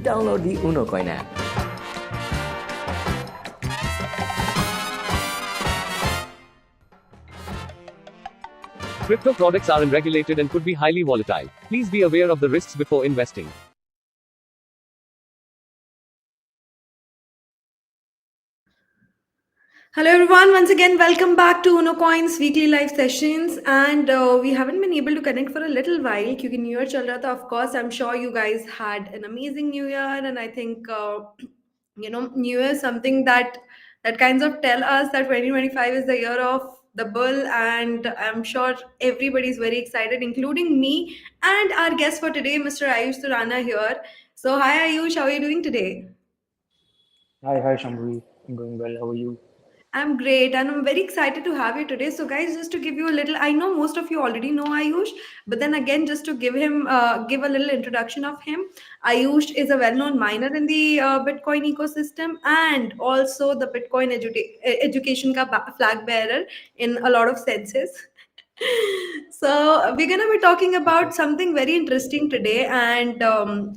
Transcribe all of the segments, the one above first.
download the UnoCoin app. Crypto products are unregulated and could be highly volatile. Please be aware of the risks before investing. Hello everyone, once again welcome back to UnoCoin's weekly live sessions and we haven't been able to connect for a little while क्योंकि New Year चल रहा था. Of course, I'm sure you guys had an amazing New Year and I think New Year is something that kinds of tell us that 2025 is the year of the bull and I'm sure everybody's very excited including me and our guest for today, Mr. Ayush Surana here. So hi Ayush, how are you doing today? Hi, Shambhavi. I'm doing well. How are you? I'm great and I'm very excited to have you today. So, guys, just to give you a little, I know most of you already know Ayush, but then again, just to give a little introduction of him, Ayush is a well known miner in the Bitcoin ecosystem and also the Bitcoin education flag bearer in a lot of senses. So we're gonna be talking Okay. about something very interesting today, and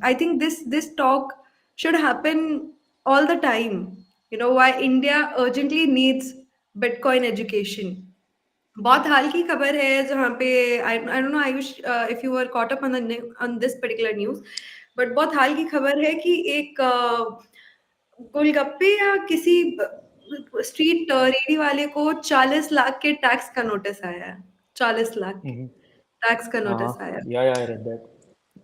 I think this talk should happen all the time. You know why India urgently needs Bitcoin education. बहुत हाल की खबर है जहाँ पे I don't know Ayush if you were caught up on this particular news, but बहुत हाल की खबर है कि एक गोलगप्पे या किसी स्ट्रीट रेडी वाले को 40 लाख के टैक्स का नोटिस आया है. 40 लाख के Mm-hmm. टैक्स का Uh-huh. नोटिस आया. Yeah, I read that.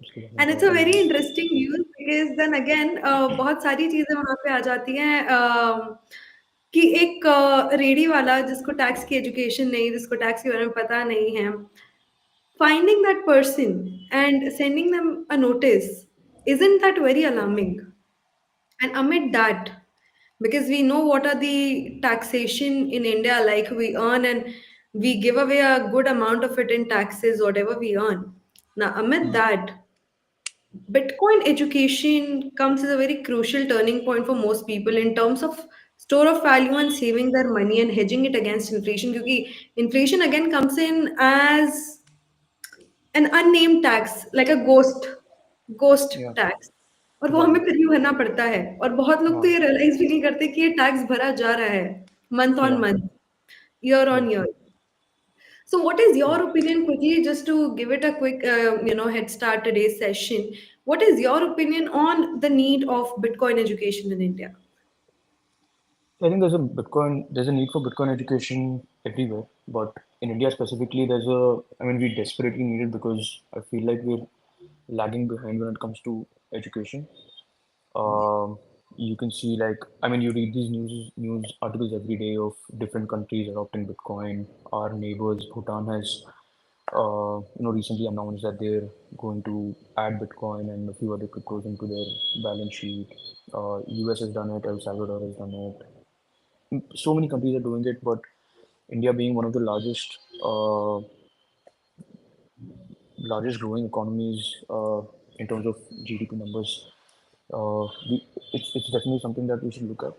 उसके बारे में एंड थोड़ा इट्स अ पढ़ा वेरी है. Interesting news because then again बहुत सारी चीज़ें वहाँ पे आ जाती हैं कि एक रेडी वाला जिसको टैक्स की एजुकेशन नहीं, जिसको टैक्स के बारे में पता नहीं है, finding that person and sending them a notice, isn't that very alarming? And amid that, because we know what are the taxation in India like, we earn and we give away a good amount of it in taxes, whatever we earn. Now, amid Mm. that, Bitcoin education comes as a very crucial turning point for most people in terms of store of value and saving their money and hedging it against inflation. Because inflation again comes in as an unnamed tax, like a ghost Yeah, tax. और वो got हमें it. फिर भी भरना पड़ता है और बहुत लोग तो हाँ, ये रियलाइज भी नहीं करते कि ये टैक्स भरा जा रहा है month on yeah, month, year yeah, on year. So, what is yeah. your opinion quickly, just to give it a quick, head start today's session? What is your opinion on the need of Bitcoin education in India? I think there's a need for Bitcoin education everywhere, but in India specifically, I mean, we desperately need it because I feel like we're lagging behind when it comes to education. Um, you can see like, I mean, you read these news articles every day of different countries adopting Bitcoin. Our neighbors, Bhutan has recently announced that they're going to add Bitcoin and a few other cryptos into their balance sheet. US has done it, El Salvador has done it. So many countries are doing it, but India being one of the largest growing economies in terms of GDP numbers, it's definitely something that we should look at.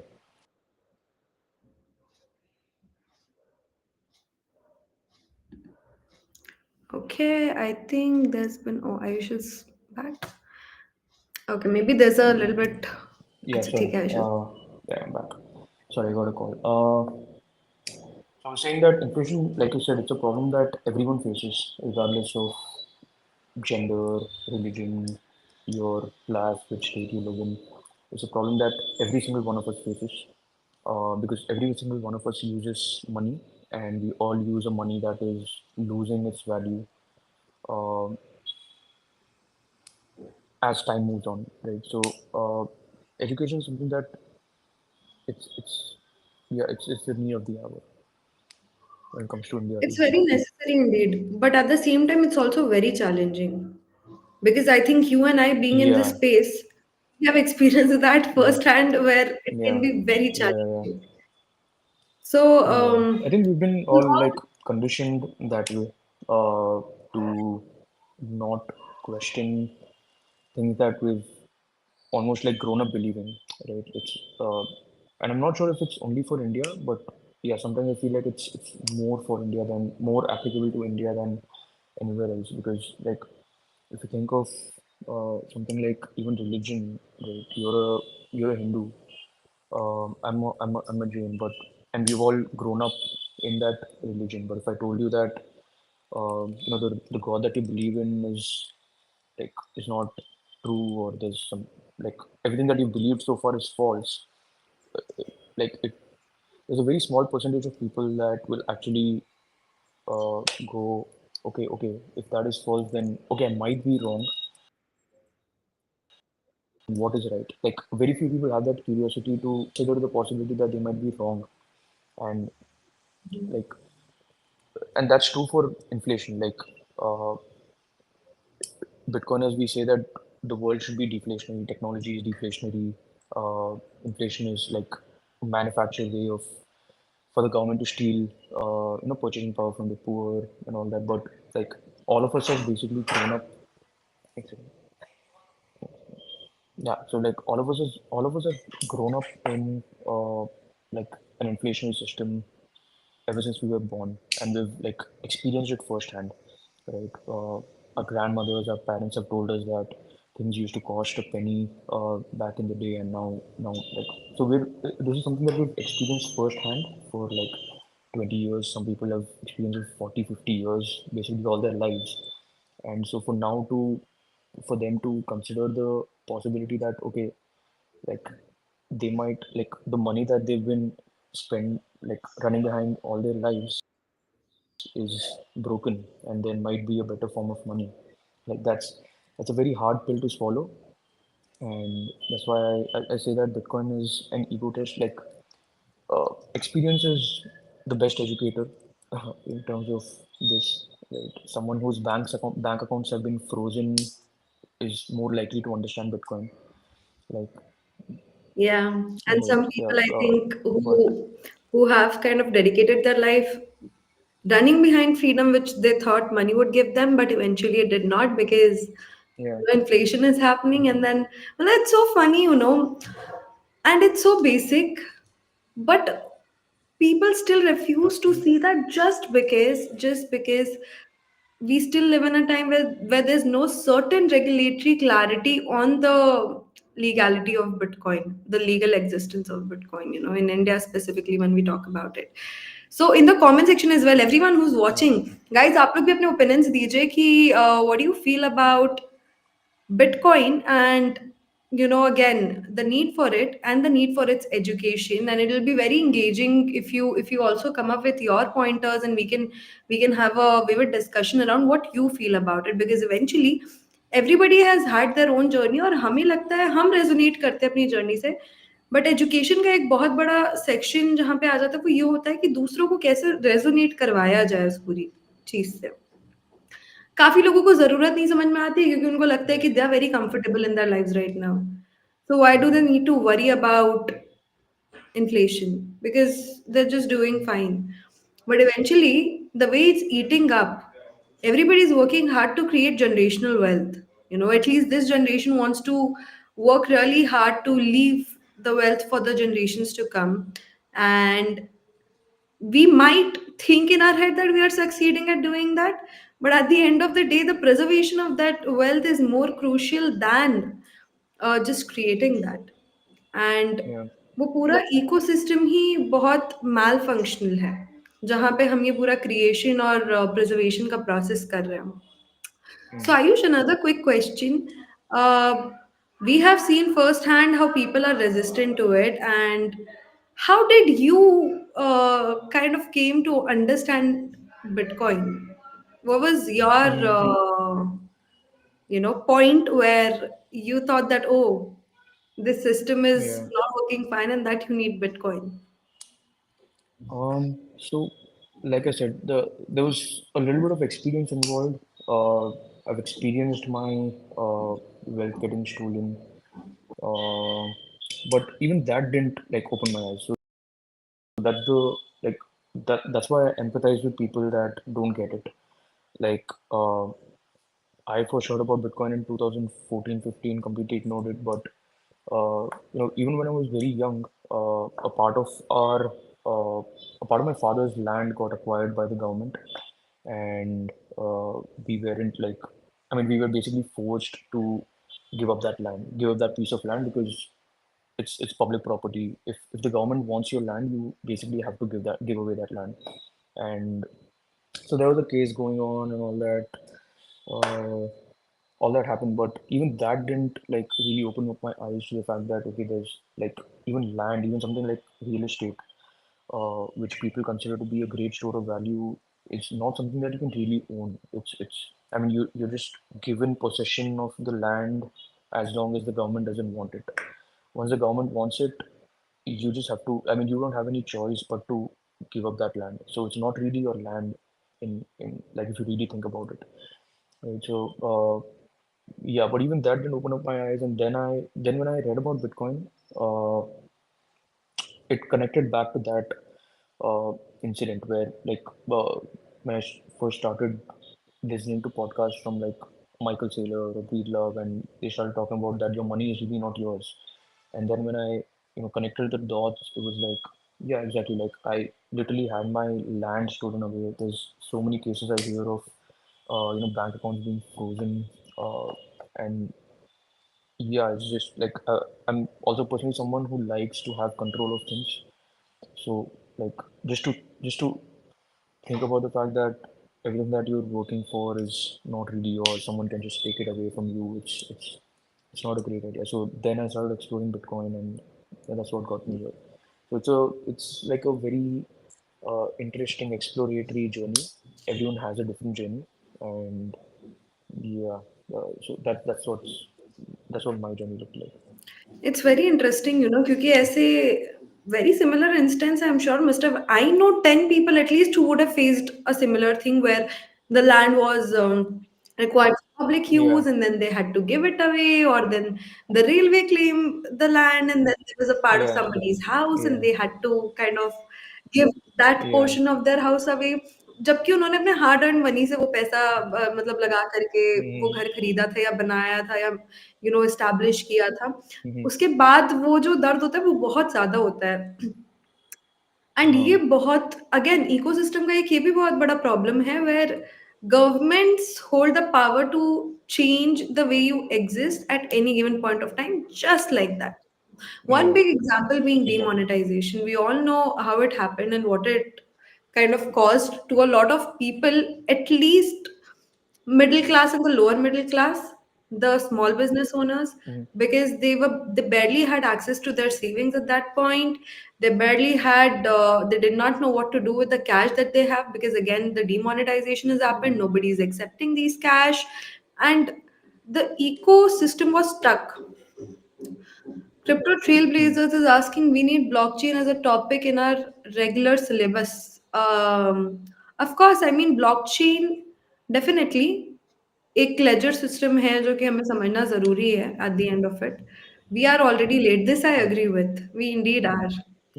Okay, I think there's been. Oh, Ayush is back. Okay, maybe there's a little bit. Yeah, अच्छा sorry. ठीक है Ayush. Yeah, I'm back. Sorry, I got a call. So I was saying that inflation, like you said, it's a problem that everyone faces, regardless of gender, religion, your class, which state you live in. It's a problem that every single one of us faces because every single one of us uses money, and we all use a money that is losing its value um, as time moves on, right? So education is something that it's yeah, it's the need of the hour when it comes to India at It's least. very necessary indeed, but at the same time, it's also very challenging because I think you and I, being in this Yeah, space, we have experienced that yeah, firsthand where it can yeah, be very yeah, yeah, yeah. challenging. So, Yeah. I think we've been to all like all- conditioned that way to not question things that we've almost like grown up believing, right? And I'm not sure if it's only for India, but yeah, sometimes I feel like it's more for India than more applicable to India than anywhere else because like if you think of something like even religion, right? You're a Hindu. I'm a Jain, but and we've all grown up in that religion. But if I told you that the God that you believe in is not true, or there's some like everything that you believed so far is false, like there's a very small percentage of people that will actually go, okay, if that is false, then okay, I might be wrong. What is right? Like very few people have that curiosity to consider the possibility that they might be wrong, and like, and that's true for inflation. Like uh, Bitcoin, as we say that the world should be deflationary, technology is deflationary, inflation is like a manufactured way of for the government to steal, purchasing power from the poor and all that. But like all of us have basically grown up. Yeah, so like all of us have grown up in like an inflationary system ever since we were born, and we've like experienced it firsthand, right? Our grandmothers, our parents have told us that things used to cost a penny back in the day, and now like so we're this is something that we've experienced firsthand for like 20 years. Some people have experienced it 40, 50 years, basically all their lives. And so for them to consider the possibility that okay, like they might like the money that they've been spend like running behind all their lives is broken, and there might be a better form of money. Like that's a very hard pill to swallow, and that's why I say that Bitcoin is an ego test. Like experience is the best educator in terms of this. Right? Someone whose bank accounts have been frozen is more likely to understand Bitcoin. Like, Yeah, and right, some yeah, people I think but who have kind of dedicated their life running behind freedom, which they thought money would give them, but eventually it did not because yeah, inflation is happening. And then, well, that's so funny, and it's so basic, but people still refuse to see that just because we still live in a time where there's no certain regulatory clarity on the legality of Bitcoin, the legal existence of Bitcoin, in India specifically when we talk about it. So in the comment section as well, everyone who's yeah, watching, guys, आप लोग भी अपने opinions दीजिए कि what do you feel about Bitcoin, and again, the need for it and the need for its education. And it'll be very engaging if you also come up with your pointers, and we can have a vivid discussion around what you feel about it, because eventually everybody has had their own journey, और हमें लगता है हम resonate करते हैं अपनी journey से. But education का एक बहुत बड़ा सेक्शन जहाँ पे आ जाता है वो ये होता है कि दूसरों को कैसे रेजोनेट करवाया जाए उस पूरी चीज से. काफ़ी लोगों को ज़रूरत नहीं समझ में आती है क्योंकि उनको लगता है yeah, कि they are very comfortable in their lives right now. So why do they need to worry about inflation? Because they're just doing fine. But eventually, the way it's eating up, everybody's working hard to create generational wealth. At least this generation wants to work really hard to leave the wealth for the generations to come. And we might think in our head that we are succeeding at doing that, but at the end of the day the preservation of that wealth is more crucial than just creating that. And yeah. वो पूरा ecosystem ही बहुत माल functional है जहाँ पे हम ये पूरा creation और प्रिजर्वेशन का प्रोसेस कर रहे हैं. So, Mm, Ayush, another quick question. We have seen firsthand how people are resistant to it, and how did you kind of came to understand Bitcoin? What was your mm, point where you thought that, oh, this system is yeah. not working fine and that you need Bitcoin? So, like I said, there was a little bit of experience involved. I've experienced my wealth getting stolen, uh, but even that didn't like open my eyes. So that's the like that's why I empathize with people that don't get it. Like, I first heard about Bitcoin in 2014, 15, completely ignored it. But even when I was very young, uh, a part of my father's land got acquired by the government, and we weren't like, I mean, we were basically forced to. give up that land, give up that piece of land because it's public property. If the government wants your land, you basically have to give away that land. And so there was a case going on and all that. Uh, all that happened, but even that didn't like really open up my eyes to the fact that okay, there's like even land, even something like real estate, which people consider to be a great store of value, it's not something that you can really own. It's I mean you're just given possession of the land as long as the government doesn't want it. Once the government wants it, you just have to. I mean, you don't have any choice but to give up that land. So it's not really your land in like if you really think about it. Right? So yeah, but even that didn't open up my eyes. And then when I read about Bitcoin, uh, it connected back to that incident where like when first started listening to podcasts from like Michael Saylor or Breedlove, and they started talking about that your money is really not yours. And then when I connected the dots, it was like yeah, exactly. Like I literally had my land stolen away. There's so many cases I hear of bank accounts being frozen, and yeah, it's just like I'm also personally someone who likes to have control of things. So like just to think about the fact that everything that you're working for is not really yours. Someone can just take it away from you. It's not a great idea. So then I started exploring Bitcoin, and yeah, that's what got me here. So it's like a very interesting exploratory journey. Everyone has a different journey, and yeah, so that's what my journey looked like. It's very interesting, क्योंकि ऐसे very similar instance, I'm sure must have. I know 10 people at least who would have faced a similar thing where the land was required for public Yeah, use and then they had to give it away, or then the railway claimed the land and then there was a part of yeah, somebody's house and yeah, they had to kind of give that yeah. portion of their house away. जबकि उन्होंने अपने hard earn money से वो पैसा मतलब लगा करके वो Mm-hmm. घर खरीदा था या बनाया था या एस्टैब्लिश किया था। Mm-hmm. उसके बाद वो जो दर्द होता है वो बहुत ज़्यादा होता है। एंड ये Uh-huh. बहुत अगेन इकोसिस्टम का एक ये भी बहुत बड़ा प्रॉब्लम है where governments hold the power to change the way you exist at any given point of time just like that. One Yeah, big example being exactly. demonetization. We all know how it happened and what it kind of caused to a lot of people, at least middle class and the lower middle class, the small business owners, Mm-hmm. because they barely had access to their savings at that point. They barely had they did not know what to do with the cash that they have, because again the demonetization has happened, nobody is accepting these cash, and the ecosystem was stuck. Crypto Trailblazers is asking, we need blockchain as a topic in our regular syllabus. Of course, I mean blockchain definitely एक laser system है जो कि हमें समझना जरूरी है at the end of it. We are already late. This I Mm. agree with. We indeed are.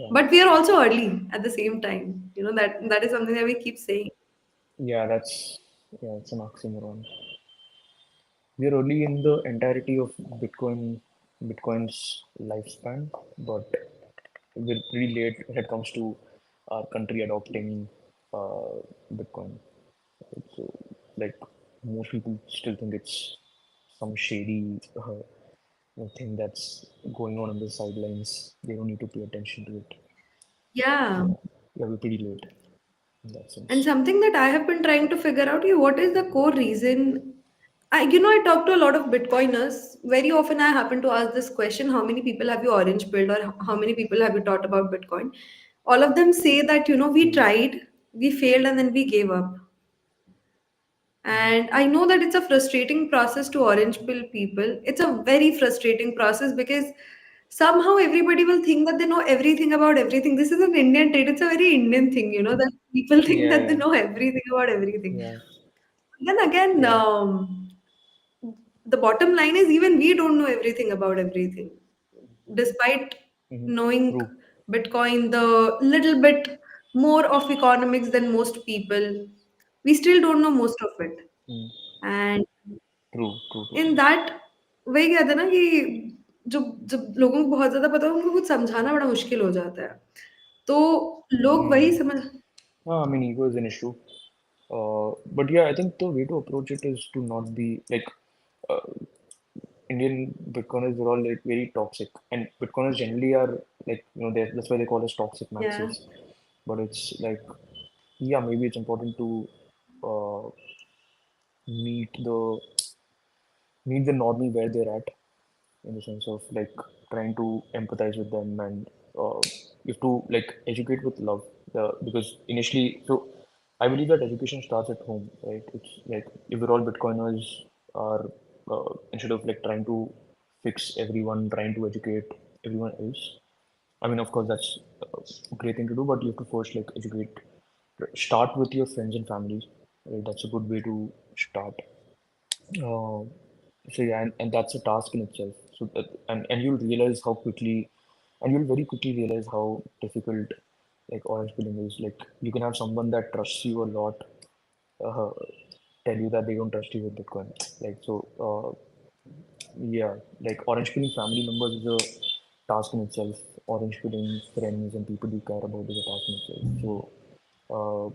Yeah, But we are also early at the same time. That is something that we keep saying. yeah, it's an oxymoron. We are only in the entirety of Bitcoin's lifespan, but we're pretty late when it comes to our country adopting uh, Bitcoin. So, like most people still think it's some shady thing that's going on the sidelines. They don't need to pay attention to it. Yeah. Yeah, yeah, we're pretty late in that And sense. something that I have been trying to figure out is what is the core reason. I talk to a lot of Bitcoiners. Very often, I happen to ask this question: How many people have you orange pilled, or how many people have you taught about Bitcoin? All of them say that we Mm-hmm. tried, we failed, and then we gave up. Mm-hmm. And I know that it's a frustrating process to orange pill people. It's a very frustrating process because somehow everybody will think that they know everything about everything. This is an Indian trait. It's a very Indian thing, that people think Yeah, that they yeah, know everything about everything. yeah, Then again, yeah. the bottom line is even we don't know everything about everything. Despite Mm-hmm. knowing True. Bitcoin, the little bit more of economics than most people, we still don't know most of it. Mm. And True, true, in totally. That वही कहते हैं ना कि जब जब लोगों को बहुत ज़्यादा पता हो उनको कुछ समझाना बड़ा मुश्किल हो जाता है। तो लोग वही Mm. समझ I mean, ego is an issue. But yeah, I think the way to approach it is to not be like Indian Bitcoiners are all like very toxic, and Bitcoiners generally are like that's why they call us toxic Yeah. maxis. But it's like yeah, maybe it's important to uh, meet the meet the normie where they're at in the sense of like trying to empathize with them and you have to like educate with love because initially so I believe that education starts at home, right? It's like if we're all Bitcoiners are instead of like trying to fix everyone, trying to educate everyone else. I mean, of course, that's a great thing to do, but you have to first like educate. Start with your friends and families. Right? That's a good way to start. Uh, so yeah, and that's a task in itself. So and you'll realize how quickly, and you'll very quickly realize how difficult like orange pilling is. Like you can have someone that trusts you a lot, uh, tell you that they don't trust you with Bitcoin. Like so, yeah, like orange pilling family members is a task in itself. Orange pilling friends and people you care about is a task in itself. So,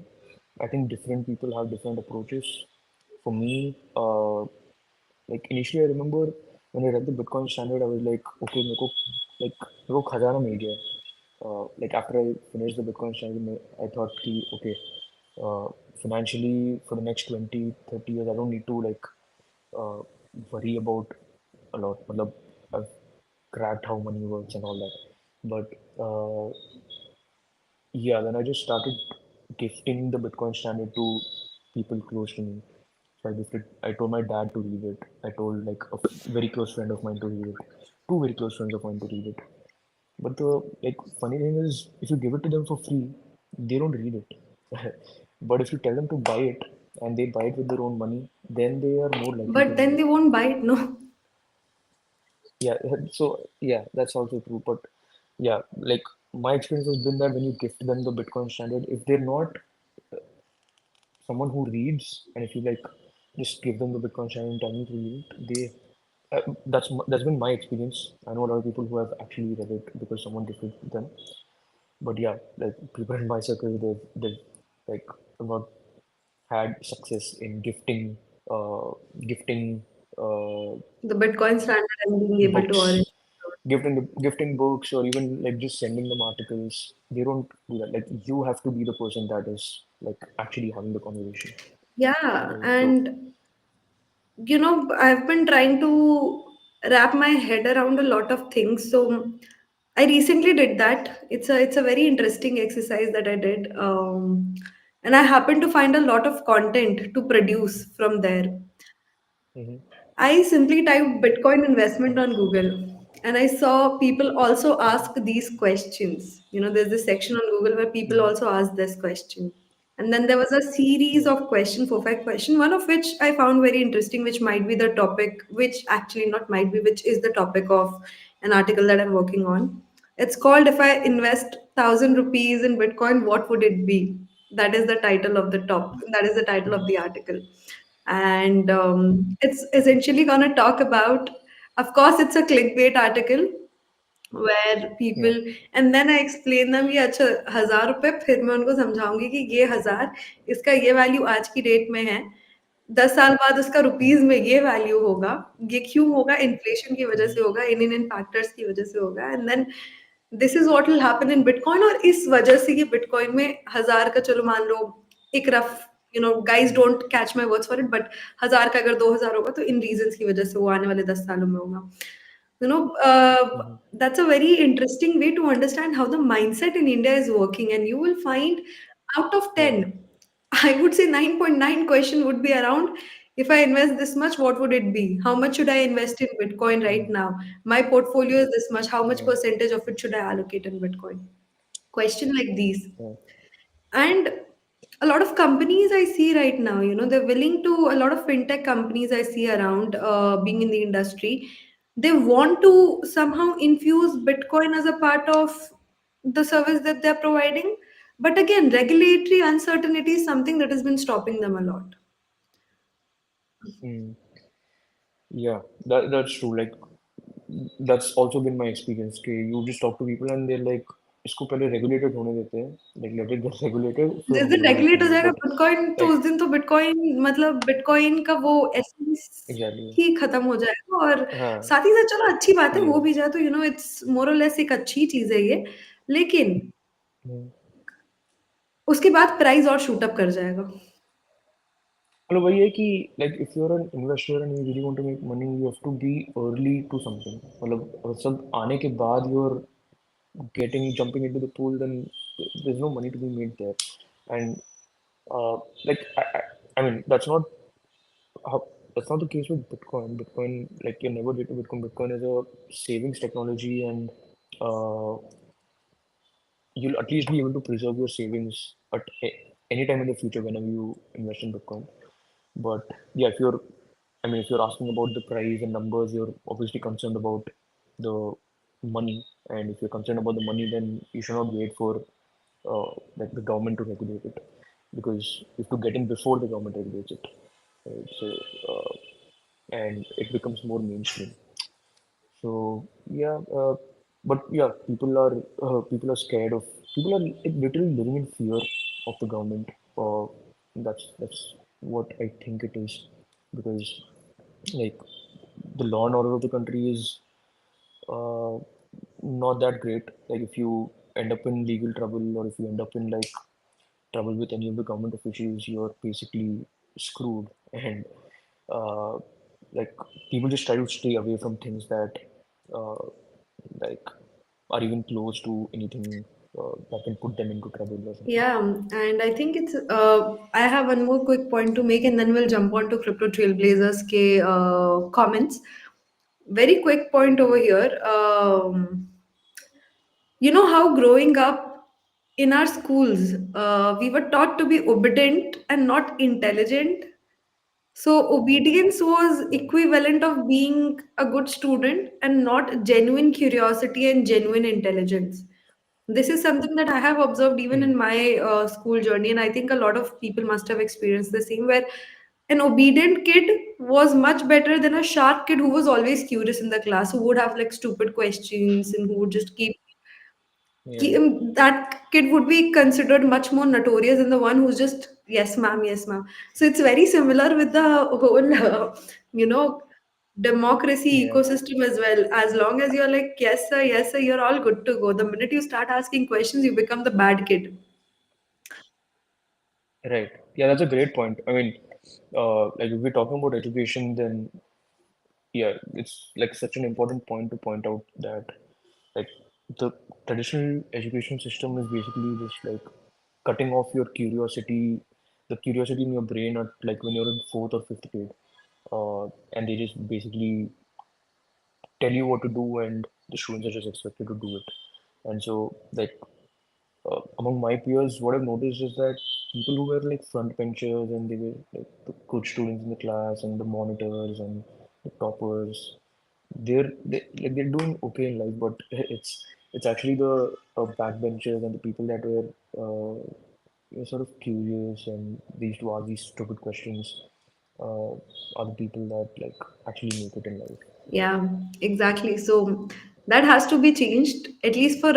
I think different people have different approaches. For me, like initially, I remember when I read the Bitcoin standard, I was like, okay, मेरे को खजाना मिल गया. Like after I finished the Bitcoin standard, I thought, कि, okay, financially for the next 20, 30 years, I don't need to like uh, worry about a lot. मतलब, I've cracked how money works and all that. But yeah, then I just started gifting the Bitcoin standard to people close to me. So I told my dad to read it. I told like a very close friend of mine to read it. Two very close friends of mine to read it. But the like funny thing is, if you give it to them for free, they don't read it. But if you tell them to buy it and they buy it with their own money, then they are more likely to But read then it. they won't buy it, no? Yeah, so yeah, that's also true. But yeah, like my experience has been that when you gift them the Bitcoin standard, if they're not someone who reads, and if you like just give them the Bitcoin standard and tell them to read it, that's been my experience. I know a lot of people who have actually read it because someone gifted them. But yeah, like people in my circle, they've like not had success in gifting uh, The Bitcoin standard and being able to orange. books, gifting books, or even like just sending them articles. They don't do that. Like you have to be the person that is like actually having the conversation. Yeah, Right? So, and I've been trying to wrap my head around a lot of things. So I recently did that. It's a very interesting exercise that I did. And I happened to find a lot of content to produce from there. mm-hmm. I simply typed Bitcoin investment on Google and I saw people also ask these questions. There's this section on Google where people Mm-hmm. also ask this question. And then there was a series Yeah. of question, 4, 5 question, one of which I found very interesting, which might be the topic, which actually not might be, which is the topic of an article that I'm working on. It's called If I Invest 1,000 rupees in Bitcoin, what would it be? That is the title of the top. That is the title of the article. And it's essentially going to talk about, of course, it's a clickbait article where Yeah. people, and then I explain them कि अच्छा 1,000 रुपए, फिर मैं उनको समझाऊंगी कि ये 1,000, इसका ये वैल्यू आज की डेट में है, 10 साल बाद उसका रुपीज में ये वैल्यू होगा, ये क्यों होगा, इन्फ्लेशन की वजह से होगा, इन फैक्टर्स की वजह से होगा, and then this is what will happen in bitcoin, और इस वजह से ये बिटकॉइन में 1,000 का, चलो मान लो एक rough, guys don't catch my words for it, but 1,000 का अगर 2,000 होगा तो इन रीजंस की वजह से वो आने वाले 10 सालों में होगा. you know uh, Mm-hmm. that's a very interesting way to understand how the mindset in India is working, and you will find out of Yeah. 10, I would say 9.9 question would be around, if I invest this much, what would it be? How much should I invest in Bitcoin right Mm. now? My portfolio is this much. How much Yeah. percentage of it should I allocate in Bitcoin? Question like these. Yeah. And a lot of companies I see right now, they're willing to, a lot of fintech companies I see around, being in the industry, they want to somehow infuse Bitcoin as a part of the service that they're providing, but again, regulatory uncertainty is something that has been stopping them a lot. Mm. Yeah. That's true. Like that's also been my experience. Okay, you just talk to people and they're like, इसको पहले regulated होने देते हैं, like let it get regulated, फिर जिस हम दिन लोग रेगुलेट हो देखेंगे, जाएगा बट बिटकॉइन तो लाइक उस दिन तो बिटकॉइन मतलब बिटकॉइन का वो एसेंस एग्जैक्टली। ही खत्म हो जाएगा। और हाँ। साथ ही साथ चलो अच्छी बात है ये हो भी जाए तो इट्स मोर और लेस एक अच्छी चीज है ये। लेकिन हम्म, उसके बाद प्राइस और शूट अप कर जाएगा। मतलब वही है कि like if you are an investor and you really want to make money, you have to be early to something. मतलब अगर सब आने के बाद you are getting jumping into the pool, then there's no money to be made there. And like I mean how, that's not the case with Bitcoin. Bitcoin, like you never did to Bitcoin. Bitcoin is a savings technology, and uh, you'll at least be able to preserve your savings at any time in the future whenever you invest in Bitcoin. But yeah, I mean, if you're asking about the price and numbers, you're obviously concerned about the money. And if you're concerned about the money, then you should not wait for like the government to regulate it, because you have to get in before the government regulates it. Right? So, and it becomes more mainstream. So yeah, but yeah, people are scared of, people are like, literally living in fear of the government. That's what I think it is, because like the law and order of the country is uh, not that great. Like if you end up in legal trouble, or if you end up in like trouble with any of the government officials, you're basically screwed. And uh, like people just try to stay away from things that uh, like are even close to anything that can put them into trouble or something. Yeah, and I think it's. I have one more quick point to make, and then we'll jump on to Crypto Trailblazers ke comments. Very quick point over here. You know how growing up in our schools, we were taught to be obedient and not intelligent. So obedience was equivalent of being a good student and not genuine curiosity and genuine intelligence. This is something that I have observed even Hmm. in my school journey, and I think a lot of people must have experienced the same, where an obedient kid was much better than a sharp kid who was always curious in the class, who would have like stupid questions and who would just keep Yeah. that kid would be considered much more notorious than the one who's just yes ma'am. So it's very similar with the whole you know democracy Yeah. ecosystem as well. As long as you're like yes sir, you're all good to go. The minute you start asking questions, you become the bad kid. Right. Yeah, that's a great point. I mean, like if we're talking about education, then yeah, it's like such an important point to point out that like the traditional education system is basically just like cutting off your curiosity, the curiosity in your brain at like when you're in fourth or fifth grade, and they just basically tell you what to do, and the students are just expected to do it. And so like among my peers, what I've noticed is that people who were like front benchers and they were like the good students in the class and the monitors and the toppers, like they're doing okay in life, but it's actually the backbenchers and the people that were sort of curious and they used to ask these stupid questions uh, are the people that like actually make it in life. Yeah, exactly. So that has to be changed, at least for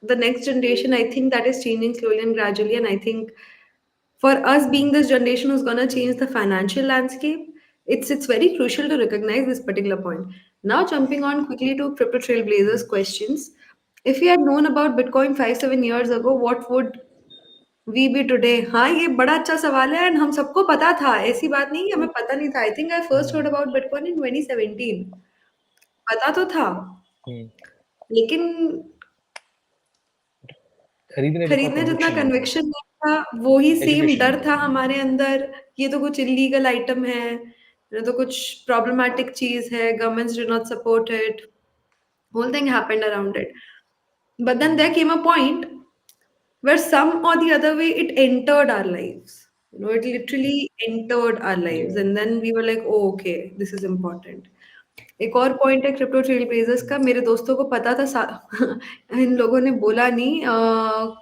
the next generation. I think that is changing slowly and gradually. And I think for us being this generation who's going to change the financial landscape, it's very crucial to recognize this particular point. Now, jumping on quickly to Crypto Trailblazers questions. If we had known about Bitcoin 5-7 years ago, what would we be today? हाँ ये बड़ा अच्छा सवाल है, and हम सबको पता था, ऐसी बात नहीं कि हमें पता नहीं था. I think I first heard Hmm. about Bitcoin in 2017. पता तो था, Hmm. लेकिन खरीदने जितना खरीदने जितना कन्विक्शन नहीं था। कन्विक्शन नहीं था. वो ही सेम एजुकेशन नहीं डर था। था हमारे अंदर, ये तो कुछ इलीगल आइटम है, ये तो कुछ प्रॉब्लमैटिक चीज है, governments do not support it, whole thing happened around it. But then there came a point where some or the other way it entered our lives. It literally entered our lives, Yeah. and then we were like, oh, okay, this is important. एक और point है crypto trail blazers का, मेरे दोस्तों को पता था इन लोगों ने बोला नहीं,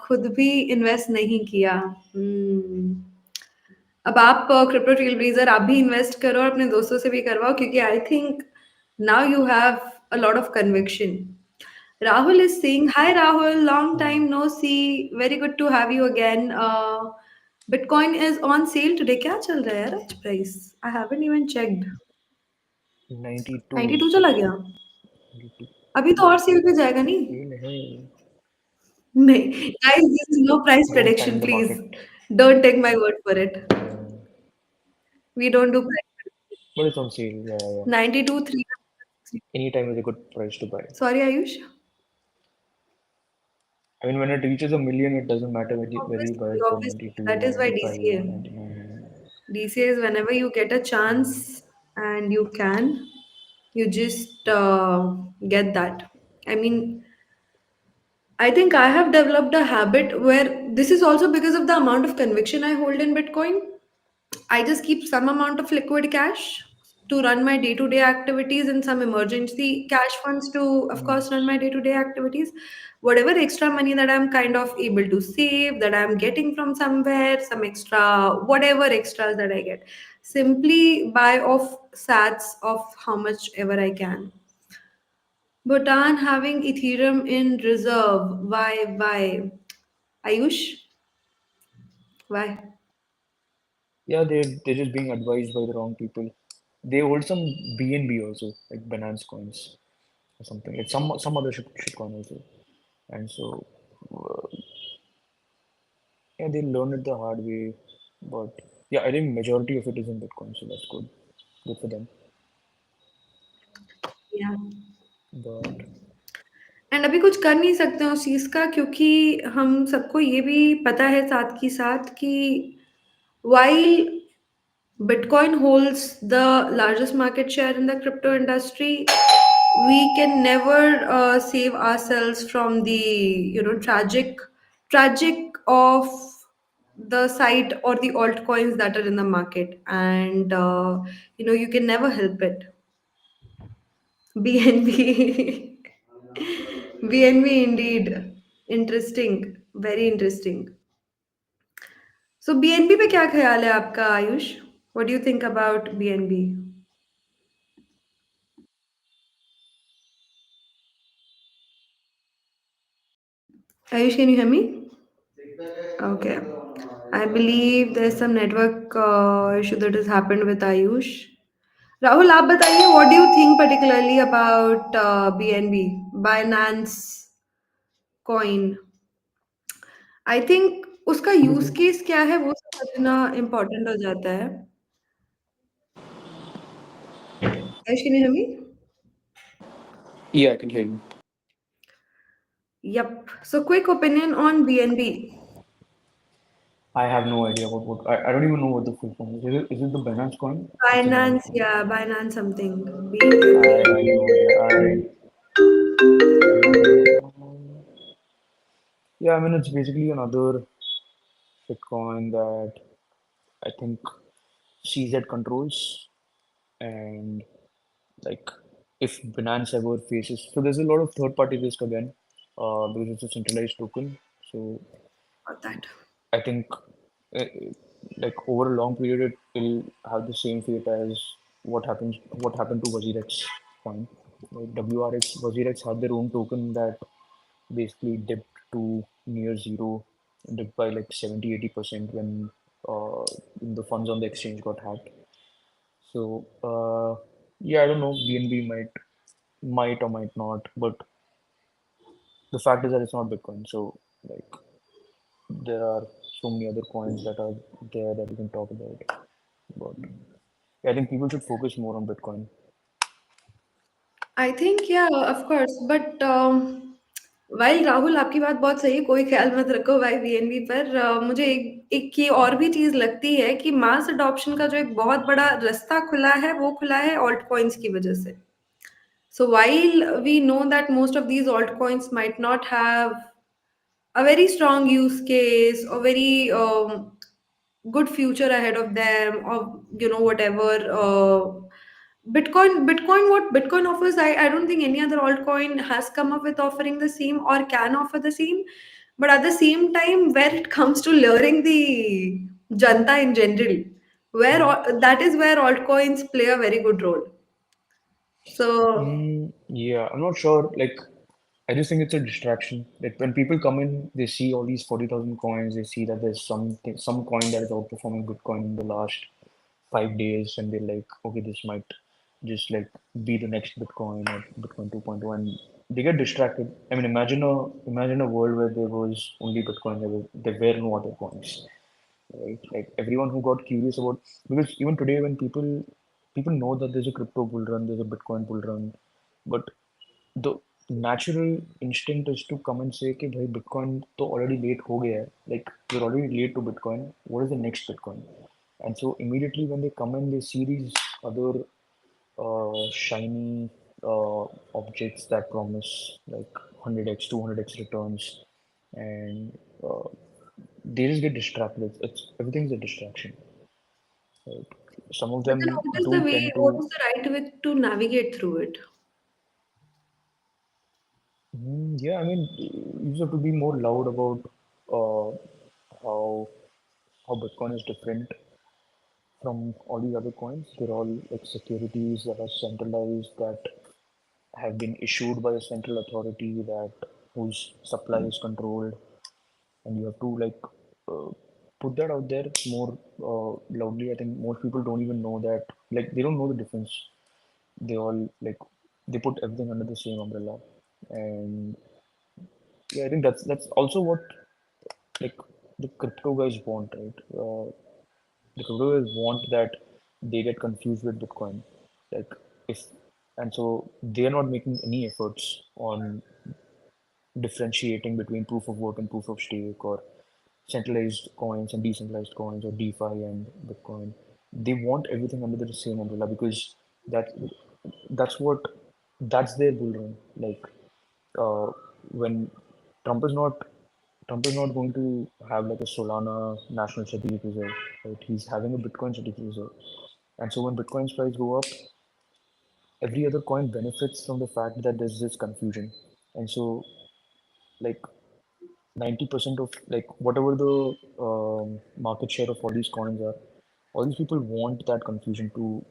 खुद भी इन्वेस्ट नहीं किया. अब आप क्रिप्टो ट्रेल ब्लेजर आप भी इन्वेस्ट करो और अपने दोस्तों से भी करवाओ, क्योंकि I think now you have a lot of conviction. Rahul is saying, "Hi Rahul, long Hmm. time no see. Very good to have you again. Bitcoin is on sale today. क्या चल रहा है यार आज price? I haven't even checked. 92 92 I चला think. गया. 92. अभी तो और सेल पे जाएगा नहीं? सेल है. नहीं. Guys, this is no price Don't time prediction, the please. market. Don't take my word for it. Yeah. We don't do price prediction. But it's on sale. Yeah, yeah, yeah. 92, 3. Anytime is a good price to buy. Sorry, Ayush. I mean, when it reaches a million, it doesn't matter whether you buy Obviously, it for obviously. 92 That or is why 95 or DCA. 99. DCA is whenever you get a chance and you can, you just get that. I mean, I think I have developed a habit where this is also because of the amount of conviction I hold in Bitcoin. I just keep some amount of liquid cash to run my day to day activities and some emergency cash funds to, of Mm. course, run my day to day activities. Whatever extra money that I'm kind of able to save, that I'm getting from somewhere, some extra, whatever extras that I get, simply buy off sats of how much ever I can. Bhutan having Ethereum in reserve. Why? Why? Ayush? Why? Yeah, they're just being advised by the wrong people. They hold some BNB also, like Binance coins or something, like some other shit coin also. And so, uh, yeah, they learned it the hard way. But yeah, I think majority of it is in Bitcoin, so that's good. Good for them. Yeah. But and अभी कुछ कर नहीं सकते हैं उस चीज़ का क्योंकि हम सबको ये भी पता है साथ ही साथ कि while Bitcoin holds the largest market share in the crypto industry, we can never save ourselves from the tragic of the site or the altcoins that are in the market, and you can never help it. BNB. BNB indeed. Interesting. Very interesting. So BNB पे क्या ख्याल है आपका Ayush? What do you think about BNB? Ayush, can you hear me? Okay. I believe there's some network issue that has happened with Ayush. Rahul, आप बताइए what do you think particularly about BNB, Binance coin? I think उसका use case क्या है वो समझना important हो जाता है. Ayush, can you hear me? yeah, I can hear you. Yep. So quick opinion on BNB. I have no idea what I don't even know what the full form is. Is it the Binance coin? It's a Binance Binance, coin. yeah, Binance something. I BNB. have no idea. Yeah, I mean it's basically another Bitcoin that I think CZ controls, and like if Binance ever faces, so there's a lot of third party risk again, because it's a centralized token. So Got that. I think uh, like over a long period it will have the same fate as what happened to WazirX coin. Like WRX WazirX had their own token that basically dipped to near zero, dipped by like 70-80% uh, when the funds on the exchange got hacked. So yeah, I don't know. BNB might or might not, but the fact is that it's not Bitcoin. So like there are so many other coins that are there that we can talk about. But yeah, I think people should focus more on Bitcoin. I think yeah, of course. But while Rahul आपकी बात बहुत सही है, कोई ख्याल मत रखो भाई बीएनबी पर मुझे एक ये और भी चीज लगती है कि मास अडॉप्शन का जो एक बहुत बड़ा रास्ता खुला है वो खुला है ऑल्ट कॉइन्स की वजह से. So while we know that most of these altcoins might not have a very strong use case or very good future ahead of them or whatever bitcoin what bitcoin offers, I don't think any other altcoin has come up with offering the same or can offer the same, but at the same time where it comes to luring the janta in general, Mm. that is where altcoins play a very good role. So Yeah, I'm not sure. Like, I just think it's a distraction. Like when people come in, they see all these 40,000 coins, they see that there's some coin that is outperforming Bitcoin in the last 5 days, and they're like, okay, this might just like be the next Bitcoin or Bitcoin 2.0, and they get distracted. I mean, imagine a world where there was only Bitcoin, there were no other coins, right? Like everyone who got curious about, because even today when people know that there's a crypto bull run, there's a Bitcoin bull run, but the natural instinct is to come and say कि भाई Bitcoin तो already late हो गया है, like we're already late to Bitcoin, what is the next Bitcoin? And so immediately when they come in, they see these other shiny objects that promise like 100x 200x returns, and they just get distracted. Everything's a distraction, right? Some of But then them what is the do way, tend what to. is the right way to navigate through it? Yeah, I mean, you just have to be more loud about uh, how Bitcoin is different from all these other coins. They're all like securities that are centralized, that have been issued by a central authority, that whose supply is controlled, and you have to like uh, put that out there more loudly. I think most people don't even know that, like they don't know the difference. They all like they put everything under the same umbrella, and yeah, I think that's also what like the crypto guys want, right? The crypto guys want that they get confused with Bitcoin, like if, and so they are not making any efforts on differentiating between proof of work and proof of stake, or centralized coins and decentralized coins, or DeFi and Bitcoin. They want everything under the same umbrella because that that's what that's their bull run. Like uh, when Trump is not Trump is not going to have like a Solana national strategic reserve, right? He's having a Bitcoin strategic reserve. And so when Bitcoin's price go up, every other coin benefits from the fact that there's this confusion. And so like 90% of like whatever the market share of all these coins are, all these people want that confusion to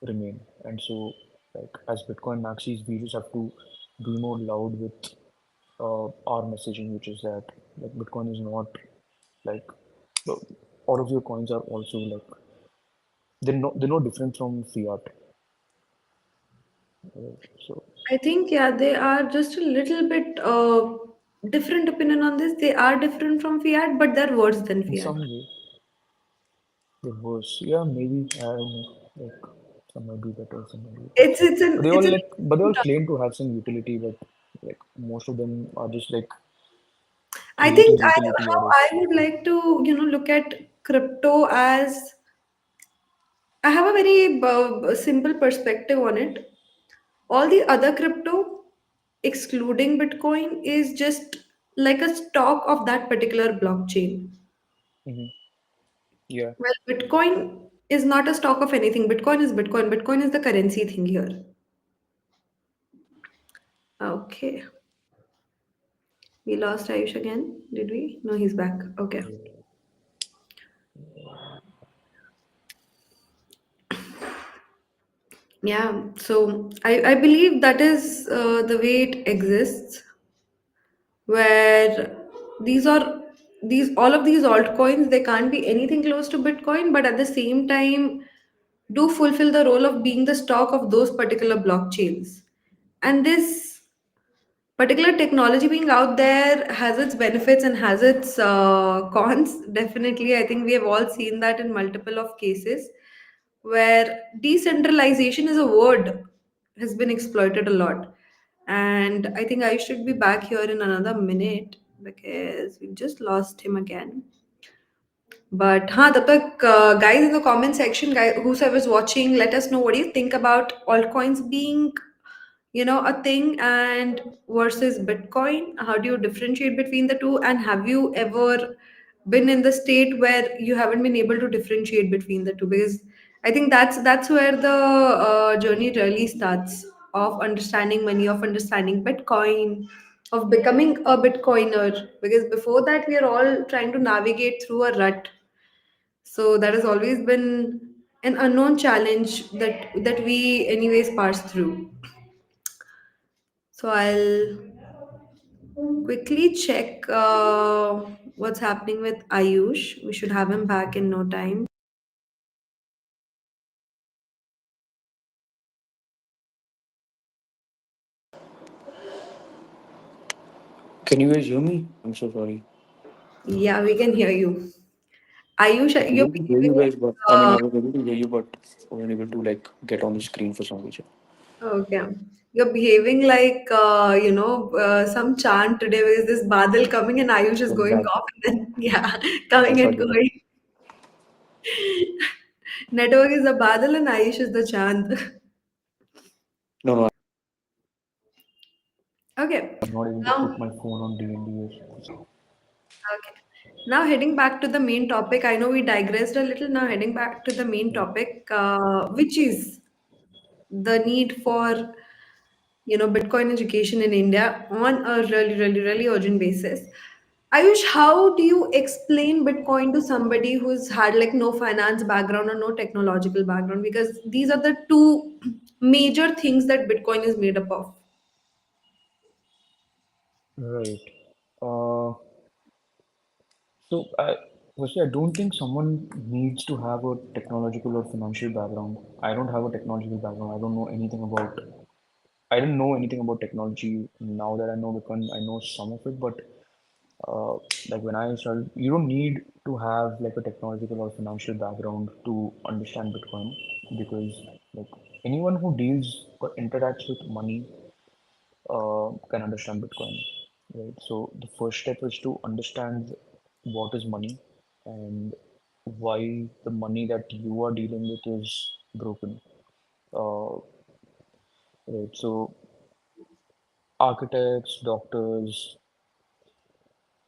remain. And so like as Bitcoin maxis, we just have to be more loud with our messaging, which is that like Bitcoin is not like so all of your coins are also like they're no different from fiat. So I think, yeah, they are just a little bit different opinion on this. They are different from fiat, but they're worse than in fiat. some way, the worse. Yeah, maybe I don't know. Like some might be better, some might be It's worse. it's an But they it's all an like, but they all claim to have some utility, but like most of them are just like I creating think utility how out of. I would like to, look at crypto as, I have a very simple perspective on it. All the other crypto, excluding Bitcoin, is just like a stock of that particular blockchain. Hmm. Yeah, Well, Bitcoin is not a stock of anything. Bitcoin is Bitcoin. Bitcoin is the currency thing here. Okay. We lost Ayush again, did we? No, he's back. Okay. Yeah. So I believe that is the way it exists, where these are these all of these altcoins, they can't be anything close to Bitcoin, but at the same time do fulfill the role of being the stock of those particular blockchains. And this particular technology being out there has its benefits and has its cons. Definitely, I think we have all seen that in multiple of cases where decentralization is a word has been exploited a lot. And I think I should be back here in another minute because we just lost him again. But tab tak, guys in the comment section, guys, whosoever's watching, let us know what do you think about altcoins being, a thing and versus Bitcoin. How do you differentiate between the two? And have you ever been in the state where you haven't been able to differentiate between the two? Because I think that's where the journey really starts of understanding money, of understanding Bitcoin, of becoming a Bitcoiner. Because before that, we are all trying to navigate through a rut, so that has always been an unknown challenge that we anyways pass through. So I'll quickly check what's happening with Ayush. We should have him back in no time. Can you guys hear me? I'm so sorry. Yeah, we can hear you. Ayush, I was you're able to hear you behaving. guys, but I mean, Uh, I was able to hear you, but I wasn't able to like get on the screen for some reason. okay. You're behaving like, some chant today with this badal coming and Ayush is going Exactly. off and then, yeah, coming That's and what you going. Network is the badal and Ayush is the chant. No, no, Okay. I'm not able to put Now, my phone on D&D. okay. Now heading back to the main topic. I know we digressed a little. Now heading back to the main topic, which is the need for Bitcoin education in India on a really, really, really urgent basis. Ayush, how do you explain Bitcoin to somebody who's had like no finance background or no technological background? Because these are the two major things that Bitcoin is made up of. Right. Uh, so firstly, I don't think someone needs to have a technological or financial background. I don't have a technological background. I don't know anything about. I didn't know anything about technology. Now that I know Bitcoin, I know some of it. But uh, like when I started, you don't need to have like a technological or financial background to understand Bitcoin because like anyone who deals or interacts with money can understand Bitcoin, right? So the first step is to understand what is money and why the money that you are dealing with is broken. Uh, right. So architects, doctors,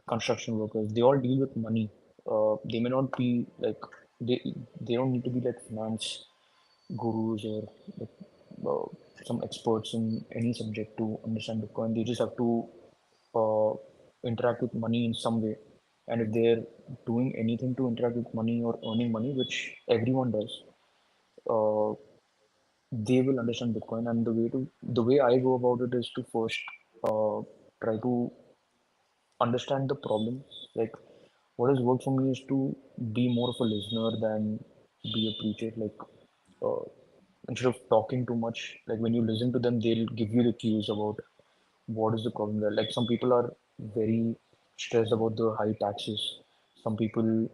construction workers, they all deal with money. They may not be like they they don't need to be like finance gurus or like, uh, some experts in any subject to understand Bitcoin. They just have to uh, interact with money in some way. And if they're doing anything to interact with money or earning money, which everyone does, uh, they will understand Bitcoin. And the way I go about it is to first try to understand the problem. Like what has worked for me is to be more of a listener than be a preacher. Like uh, instead of talking too much, like when you listen to them, they'll give you the cues about what is the problem there. Like some people are very stressed about the high taxes. Some people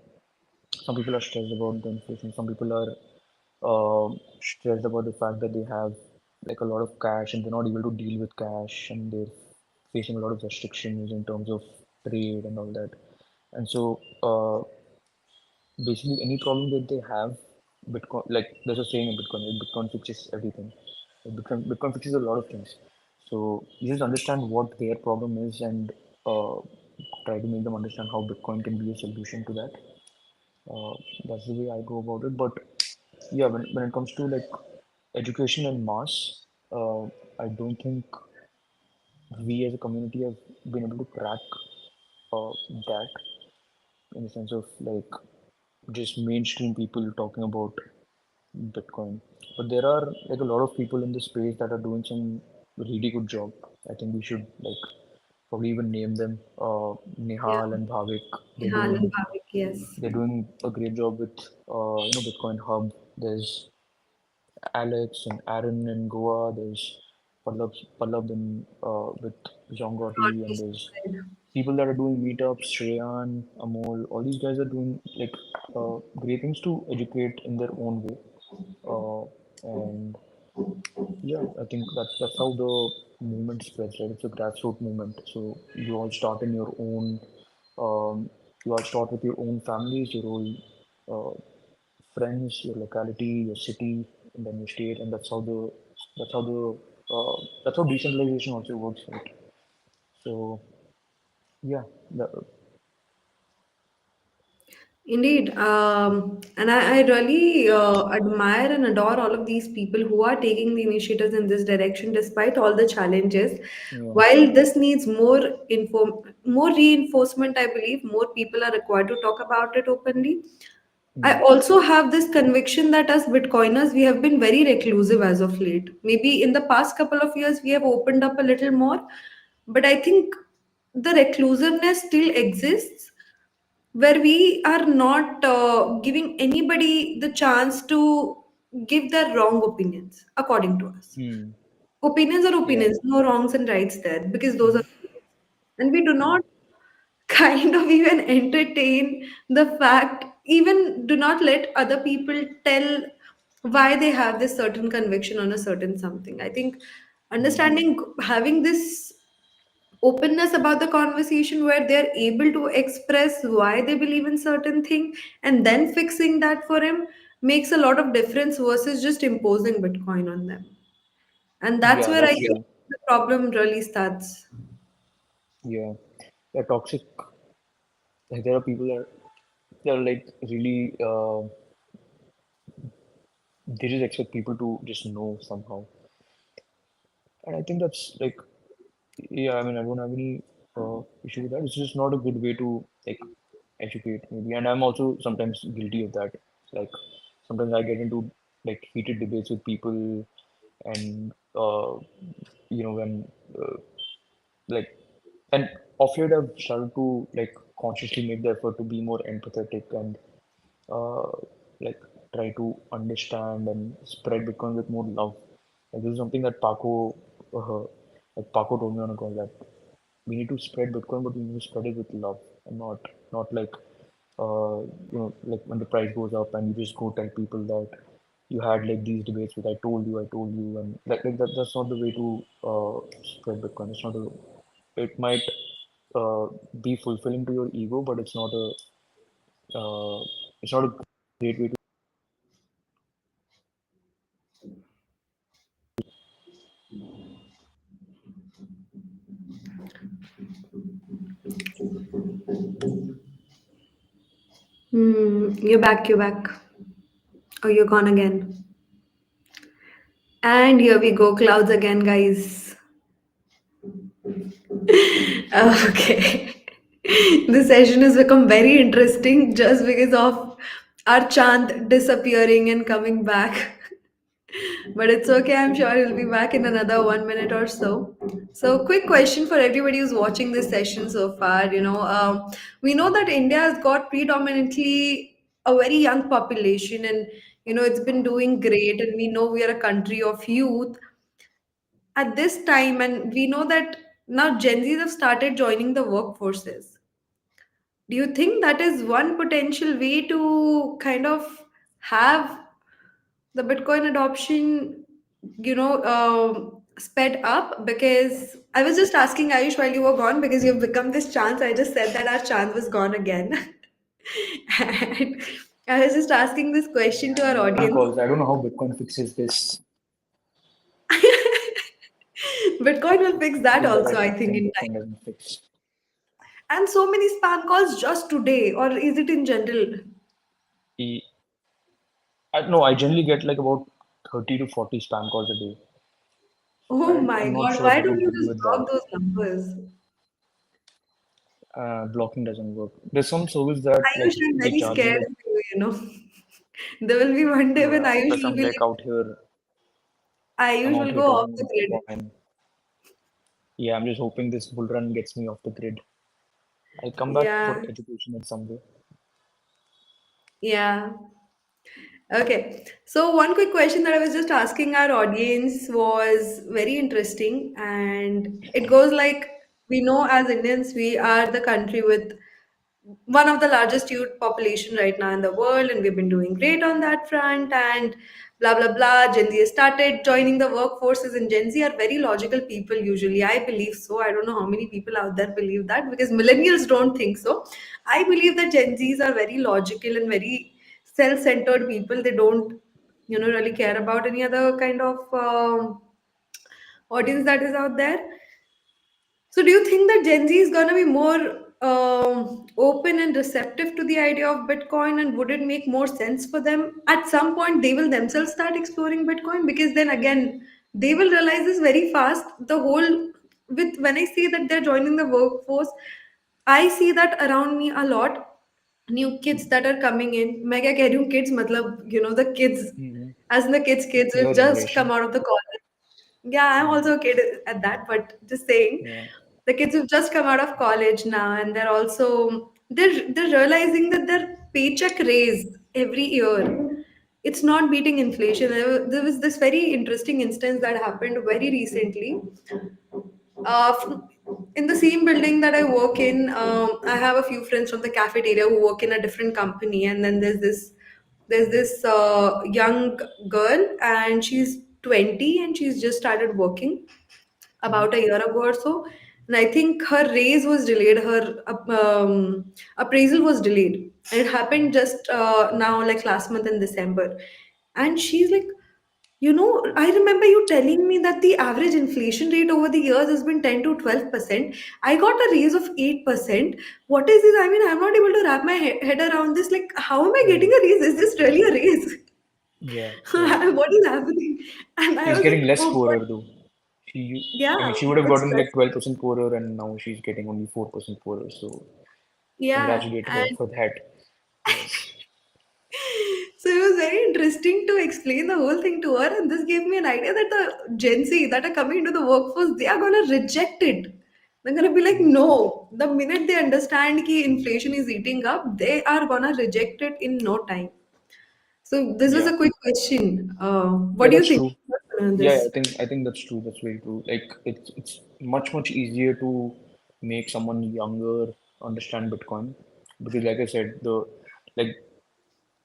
some people are stressed about the inflation. Some people are stressed about the fact that they have like a lot of cash and they're not able to deal with cash and they're facing a lot of restrictions in terms of trade and all that. And so basically any problem that they have, Bitcoin, like there's a saying in Bitcoin, right? Bitcoin fixes everything. Bitcoin fixes a lot of things. So you just understand what their problem is and uh, try to make them understand how Bitcoin can be a solution to that. Uh, that's the way I go about it. But yeah, when it comes to like education and mass, I don't think we as a community have been able to crack that in the sense of like just mainstream people talking about Bitcoin. But there are like a lot of people in the space that are doing some really good job. I think we should like probably even name them. Yeah. Nihal and Bhavik, they're Nihal and doing Bhavik, yes. they're doing a great job with Bitcoin Hub. There's Alex and Aaron in Goa. There's Pallab in with Jongoti, and Northeast there's side. people that are doing meetups. Shreyan, Amol, all these guys are doing like great things to educate in their own way. And yeah, I think that's how the movement spreads, right? It's a grassroots movement. So you all start in your own, you all start with your own families, your own friends, your locality, your city, and then your state, and that's how the that's how decentralization also works, right? So yeah, Indeed. And I really admire and adore all of these people who are taking the initiatives in this direction despite all the challenges. yeah, While this needs more reinforcement, I believe more people are required to talk about it openly. I mm, also have this conviction that as Bitcoiners, we have been very reclusive as of late. Maybe in the past couple of years, we have opened up a little more, but I think the reclusiveness still exists, where we are not giving anybody the chance to give their wrong opinions according to us. Hmm. Opinions are Yeah. opinions, no wrongs and rights there, because those are Mhm. opinions. And we do Yeah. not kind of even entertain the fact, even do not let other people tell why they have this certain conviction on a certain something. I think Hmm. understanding, having this openness about the conversation where they're able to express why they believe in certain thing, and then fixing that for him makes a lot of difference versus just imposing Bitcoin on them. And that's Yeah, where I that's think true. the problem really starts. Yeah. Yeah, toxic. Like there are people that are like really they just expect people to just know somehow. And I think that's like yeah, I mean I don't have any issue with that. It's just not a good way to like educate maybe. And I'm also sometimes guilty of that. Like sometimes I get into like heated debates with people and when like and of late I've started to like consciously make the effort to be more empathetic and uh, like try to understand and spread Bitcoin with more love. Like this is something that Paco told me on a call that we need to spread Bitcoin, but we need to spread it with love and not like like when the price goes up and you just go tell people that you had like these debates with I told you, and that's not the way to spread Bitcoin. It's not a it might uh, be fulfilling to your ego, but it's not a great way to. You're back, you're back. Oh, you're gone again. And here we go, clouds again, guys. Okay. This session has become very interesting just because of our chant disappearing and coming back. But it's okay, I'm sure he'll be back in another 1 minute or so. So, quick question for everybody who's watching this session so far. We know that India has got predominantly a very young population, and it's been doing great, and we know we are a country of youth at this time, and we know that now Gen Zs have started joining the workforces. Do you think that is one potential way to kind of have the Bitcoin adoption, sped up? Because I was just asking Ayush while you were gone, because you've become this chance. I just said that our chance was gone again. And I was just asking this question to our Spam audience. calls. I don't know how Bitcoin fixes this. Bitcoin will fix that Something that also, I I think, think in Bitcoin time. doesn't fix. And so many spam calls just today, or is it in general? E- no, I generally get like about 30 to 40 spam calls a day. Oh my I'm not God, sure why how to don't you deal just with that. block those numbers? Blocking doesn't work. There's some service that like Ayush, I'm they very charge you scared like of you. There will be one day when yeah. Ayush Plus will I'm be like like, out here. I'm Ayush out will here go off talking the about grid. Bitcoin. Yeah, I'm just hoping this bull run gets me off the grid. I'll come back for Yeah, education in some way. yeah. Okay. So one quick question that I was just asking our audience was very interesting, and it goes like, we know as Indians we are the country with one of the largest youth population right now in the world, and we've been doing great on that front, and blah blah blah. Gen Z has started joining the workforces, and Gen Z are very logical people usually. I believe so. I don't know how many people out there believe that, because millennials don't think so. I believe that Gen Zs are very logical and very self-centered people. They don't, really care about any other kind of audience that is out there. So, do you think that Gen Z is going to be more open and receptive to the idea of Bitcoin, and would it make more sense for them? At some point, they will themselves start exploring Bitcoin, because then again, they will realize this very fast. The whole, with when I see that they're joining the workforce, I see that around me a lot. New kids that are coming in. मैं क्या कह रही हूँ kids मतलब the kids, Hmm. as in the kids Your will just come generation. out of the college. Yeah, I'm Hmm. also a kid at that, but just saying. Yeah. The kids have just come out of college now, and they're realizing that their paycheck raise every year, it's not beating inflation. There was this very interesting instance that happened very recently. In the same building that I work in, I have a few friends from the cafeteria who work in a different company, and then there's this young girl, and she's 20, and she's just started working Mhm. about a year ago or so. And I think her raise was delayed, her appraisal was delayed. And it happened just now, like last month in December. And she's like, I remember you telling me that the average inflation rate over the years has been 10 to 12%. I got a raise of 8%. What is this? I mean, I'm not able to wrap my head around this. Like, how am I getting Mm. a raise? Is this really a raise? Yeah, yeah. What is happening? And I She's was like, getting less oh God, poorer though. I mean, yeah, she would have it's gotten like stressful. 12% poorer, and now she's getting only 4% poorer. So Yeah, congratulate her and for that. Yes. so it was very interesting to explain the whole thing to her, and this gave me an idea that the Gen Z that are coming into the workforce, they are gonna reject it. They're gonna be like, Mhm. no. The minute they understand that inflation is eating up, they are gonna reject it in no time. So this was Yeah, a quick question. yeah, What do you that's think true. on Yeah, this? I think that's true. That's very true. Like it's much easier to make someone younger understand Bitcoin because, like I said, the like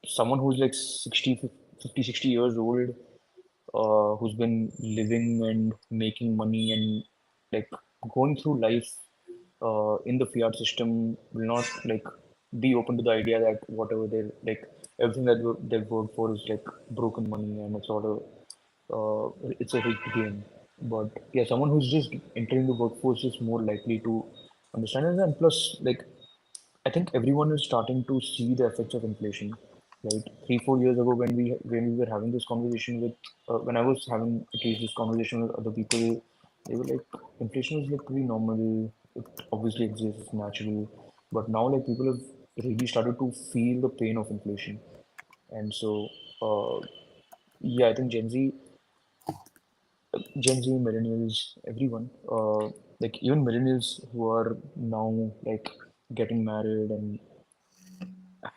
someone who's like 60 years old, who's been living and making money and like going through life in the fiat system will not like be open to the idea that whatever they're like everything that they've worked for is like broken money and it's a rigged game. But yeah, someone who's just entering the workforce is more likely to understand it. And plus, like I think everyone is starting to see the effects of inflation. Right, 3 4 years ago, when we were having this conversation with when I was having at least this conversation with other people, they were like, inflation is like pretty normal. It obviously exists, it's natural. But now, like people have really started to feel the pain of inflation, and so yeah, I think Gen Z, millennials, everyone, like even millennials who are now like getting married and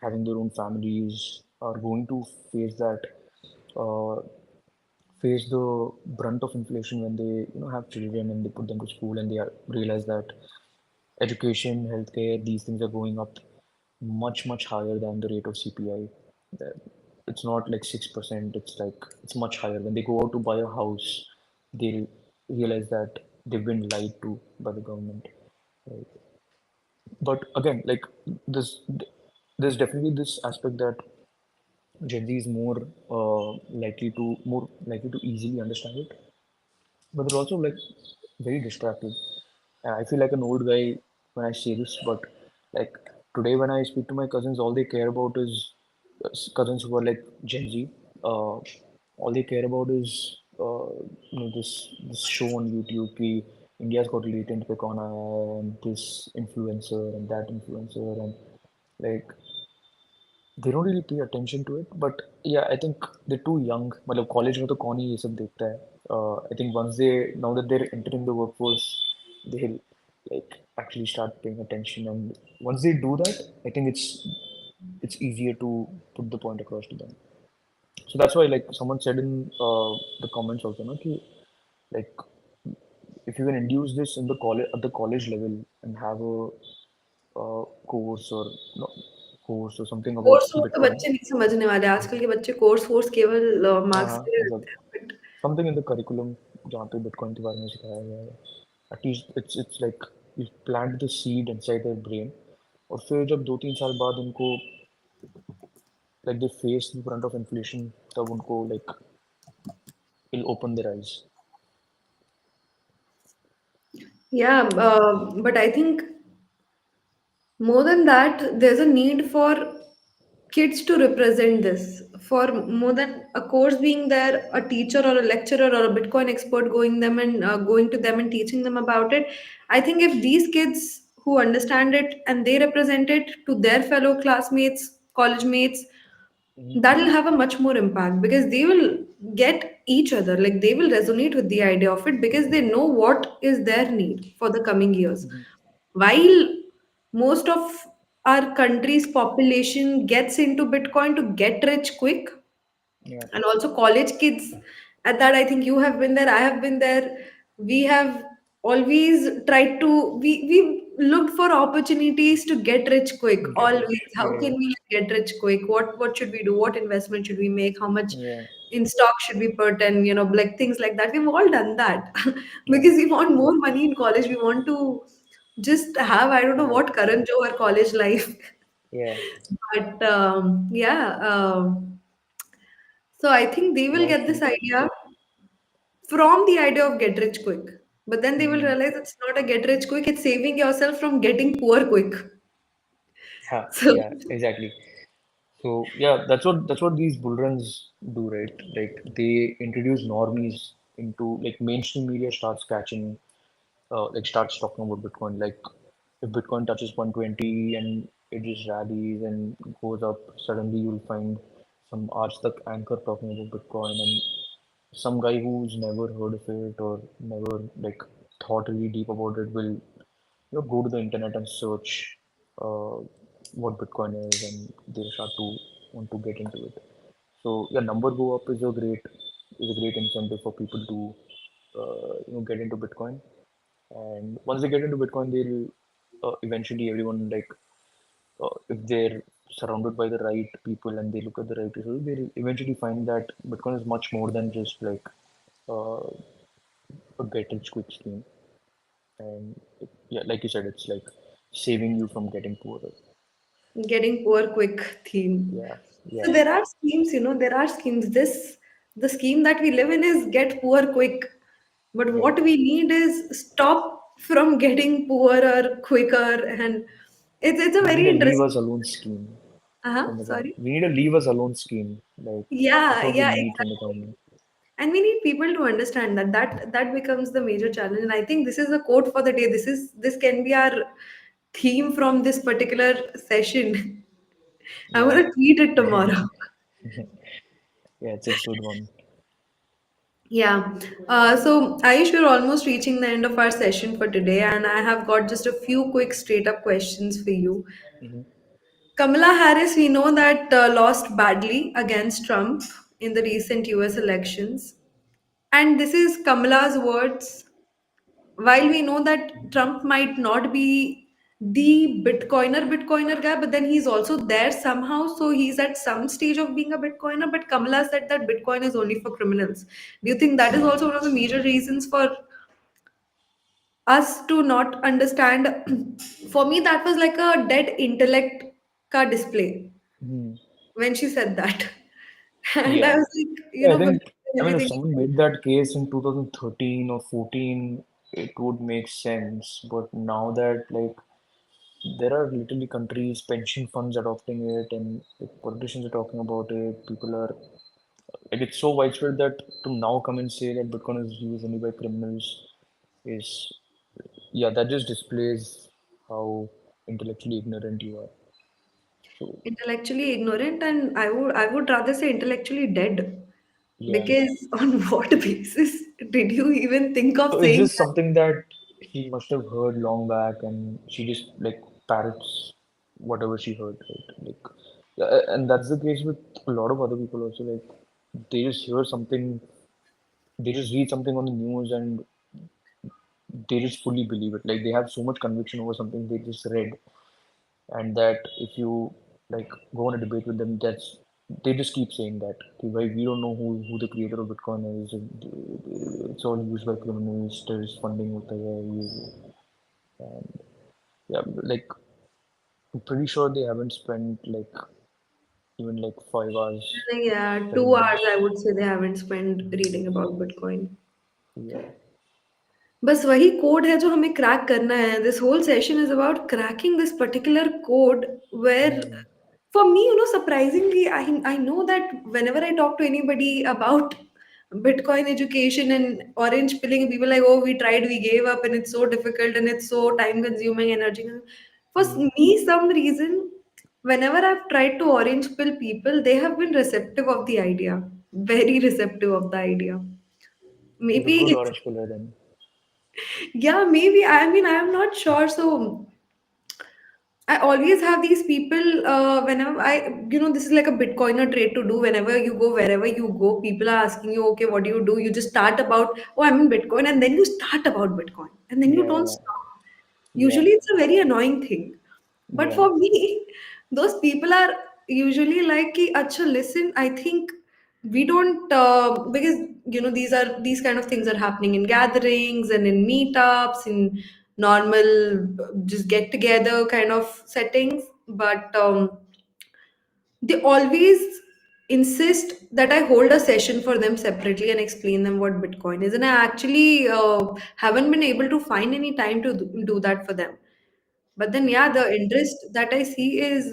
having their own families are going to face that uh, face the brunt of inflation when they have children and they put them to school and realize that education, healthcare, these things are going up much higher than the rate of CPI. That it's not like 6%, it's much higher. When they go out to buy a house, they realize that they've been lied to by the government. Right? But again, like this, there's definitely this aspect that Gen Z is more likely to easily understand it, but they're also like very distracted. And I feel like an old guy when I say this, but like today when I speak to my cousins, all they care about is cousins who are like Gen Z. All they care about is this show on YouTube. Ki India's got latent picona and this influencer and that influencer and like they don't really pay attention to it. But yeah, I think they're too young. मतलब college में तो कौन ही ये सब देखता है. I think now that they're entering the workforce, they'll like actually start paying attention. And once they do that, I think it's easier to put the point across to them. So that's why like someone said in the comments also, na, कि, like if you can induce this in the college at the college level and have course or no, course or something about course verse तो Bitcoin. बच्चे नहीं समझने वाले, आजकल के बच्चे course verse केवल मार्क्स हाँ के लिए मतलब लेते हैं, but something in the curriculum जहाँ पे बिटकॉइन के बारे में सिखाया गया है at least it's like you plant the seed inside their brain और फिर जब 2 3 साल बाद उनको like they face the front of inflation तब उनको like will open their eyes. yeah, but I think more than that, there's a need for kids to represent this. For more than a course being there, a teacher or a lecturer or a Bitcoin expert going to them and teaching them about it. I think if these kids who understand it and they represent it to their fellow classmates, college mates, Mm-hmm. that'll have a much more impact because they will get each other, like they will resonate with the idea of it because they know what is their need for the coming years. Mm-hmm. While most of our country's population gets into Bitcoin to get rich quick, Yeah. and also college kids at that, I think you have been there, I have been there. We have always tried to, we looked for opportunities to get rich quick Get always. rich. How Yeah. can we get rich quick, what should we do, what investment should we make, how much Yeah. in stock should we put, and like things like that, we've all done that. Yeah. Because we want more money in college, we want to just have, I don't know Yeah. what, Karan Johar college life. Yeah. But yeah, so I think they will Yeah. get this idea from the idea of get rich quick. But then they will Mm-hmm. realize it's not a get rich quick, it's saving yourself from getting poor quick. Yeah. So Yeah. Exactly. So yeah, that's what these bull runs do, right? Like they introduce normies into like mainstream media starts catching, like starts talking about Bitcoin. Like if Bitcoin touches 120 and it just rallies and goes up, suddenly you'll find some Aaj Tak anchor talking about Bitcoin, and some guy who's never heard of it or never like thought really deep about it will go to the internet and search uh, what Bitcoin is, and they start to want to get into it. So yeah, number go up is a great incentive for people to get into Bitcoin. And once they get into Bitcoin, they'll eventually everyone like if they're surrounded by the right people and they look at the right resources, they'll eventually find that Bitcoin is much more than just like uh, a get rich quick scheme. And yeah, like you said, it's like saving you from getting poorer. getting poor quick theme. Yeah, So yeah, there are schemes, there are schemes. The scheme that we live in is get poor quick. But yeah. what we need is stop from getting poorer quicker. And it's a We need very a leave interesting. us alone scheme from the government. Sorry. We need a leave us alone scheme. Like that's Yeah, what we yeah, need from the exactly. government. And we need people to understand that becomes the major challenge. And I think this is the quote for the day. This can be our theme from this particular session. I'm Yeah, gonna tweet it tomorrow. yeah, it's a good one. Yeah. So Ayush, we're almost reaching the end of our session for today, and I have got just a few quick straight up questions for you. Hmm. Kamala Harris, we know that lost badly against Trump in the recent US elections. And this is Kamala's words. While we know that Trump might not be the Bitcoiner guy, but then he's also there somehow. So he's at some stage of being a Bitcoiner. But Kamala said that Bitcoin is only for criminals. Do you think that is also one of the major reasons for us to not understand? For me, that was like a dead intellect ka display Hmm. when she said that. And I Yeah. was like, Yeah, I think, believing I mean, if everything. someone made that case in 2013 or 14, it would make sense. But now that, like, there are literally countries, pension funds adopting it, and like, politicians are talking about it, people are, like, it's so widespread that to now come and say that Bitcoin is used only by criminals is, yeah, that just displays how intellectually ignorant you are. So, Intellectually ignorant, and I would rather say intellectually dead. yeah. Because on what basis did you even think of So it's saying just something that she must have heard long back, and she just like parrots whatever she heard, right? Like, yeah, and that's the case with a lot of other people also. Like, they just hear something, they just read something on the news, and they just fully believe it. Like, they have so much conviction over something they just read, and that if you like go on a debate with them, that's they just keep saying that. "Okay, why we don't know who the creator of Bitcoin is. It's all used by criminals. There's funding with the and yeah, like I'm pretty sure they haven't spent like even like 5 hours that? Yeah, studying 2 hours this. I would say they haven't spent reading about Bitcoin. Yeah. बस वही code है जो हमें crack करना है. This whole session is about cracking this particular code where, Mm, for me, surprisingly, I know that whenever I talk to anybody about Bitcoin education and orange pilling, people are like, oh, we tried, we gave up, and it's so difficult and it's so time consuming, energy. For mm, me, some reason, whenever I've tried to orange pill people, they have been receptive of the idea, very receptive of the idea. You're a Maybe good it's, orange pillar then. yeah, maybe. I mean, I'm not sure. So I always have these people whenever this is like a Bitcoiner trade to do. Whenever you go, wherever you go, people are asking you, okay, what do you do? You just start about, oh, I'm in Bitcoin, and then you start about Bitcoin, and then you don't Yeah, stop. yeah, Usually, it's a very annoying thing. But yeah, for me, those people are usually like, ki, Acha, listen, I think we don't because these kind of things are happening in gatherings and in meetups in normal just get together kind of settings, but they always insist that I hold a session for them separately and explain them what Bitcoin is, and I actually haven't been able to find any time to do that for them. But then, yeah, the interest that I see is